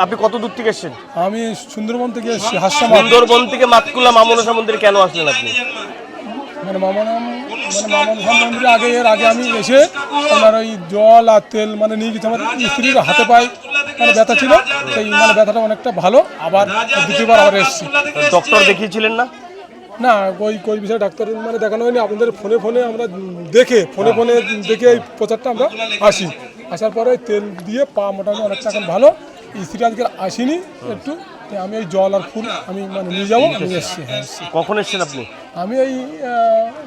আপনি কত দূর থেকে এসেছেন? আমি সুন্দরবন থেকে এসেছি। সুন্দরবন থেকে মাতকুল্লা মা মনসা মন্দিরে কেন আসলেন আপনি? মন্দিরে এর আগে আমি এসে আমার ওই জল আর তেল নিয়ে গেছি। আমার স্ত্রীর হাতে পায়ে ব্যথা ছিল, সেই ব্যথাটা অনেকটা ভালো। আবার দ্বিতীয়বার আবার এসেছি। ডক্টর দেখিয়েছিলেন না? না, ওই বিষয়ে ডাক্তার দেখানো হয়নি। আপনাদের ফোনে আমরা ফোনে দেখে এই প্রচারটা আমরা আসার পরে তেল দিয়ে পা মোটামুটি অনেকটা এখন ভালো। স্ত্রী আজকে আসেনি, একটু আমি এই জল আর ফুল আমি নিয়ে যাবো। আমি এসেছি। হ্যাঁ, কখন এসেছেন আপনি? আমি এই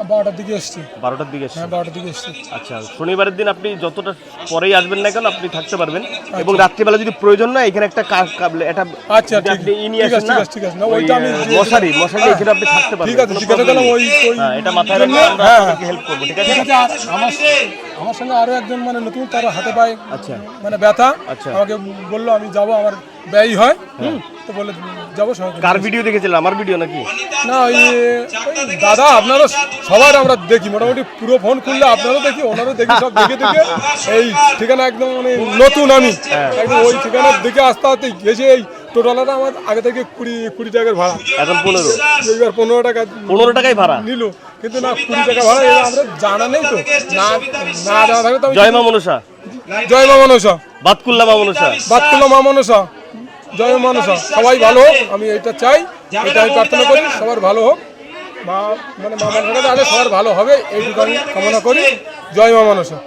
12টার দিকে এসেছি। 12টার দিকে? হ্যাঁ, 12টার দিকে এসেছি। আচ্ছা, শনিবারের দিন আপনি যতটা পরেই আসবেন না কেন আপনি থাকতে পারবেন। এবং রাত্রিবেলা যদি প্রয়োজন না, এখানে একটা এটা আচ্ছা ঠিক আছে, না ওইটা আমি মশারি এখানে আপনি থাকতে পারবেন। ঠিক আছে, জিজ্ঞাসা করলাম ওই এটা মাথায় রাখলে আমরা আপনাকে হেল্প করব। ঠিক আছে। আর আমার সঙ্গে আরো একজন নতুন, তার হাতে পায়ে আচ্ছা ব্যথা। আমাকে বললো আমি যাব, আমার ব্যয় হয়। তো বলে যাবো। কার ভিডিও দেখেছিলেন? আমার ভিডিও নাকি? না, ওই দাদা আপনারা সবার আমরা দেখি, মোটামুটি পুরো ফোন খুললে আপনারও দেখি, ওনারও দেখি, সব দেখে এই ঠিকানা একদম নতুন। আমি একদম ওই ঠিকানা দেখে আসতে গেছি। এই টোটালটা আমার আগে থেকে 20 টাকার ভাড়া, এখন 15। এইবার 15 টাকায় ভাড়া নিল, কিন্তু না 20 টাকা ভাড়া। আমরা জানা নেই তো, না জানা থাকলে তো। জয় মা মনসা, জয় মা মনসা, বাতকুল্লা মা মনসা, মা মনসা, জয় মা মনসা। সবাই ভালো হোক, আমি এটা চাই, এটা আমি প্রার্থনা করি, সবার ভালো হোক। মা মা মনসার কাছে আলে সবার ভালো হবে, এইটুকু আমি কামনা করি। জয় মা মনসা।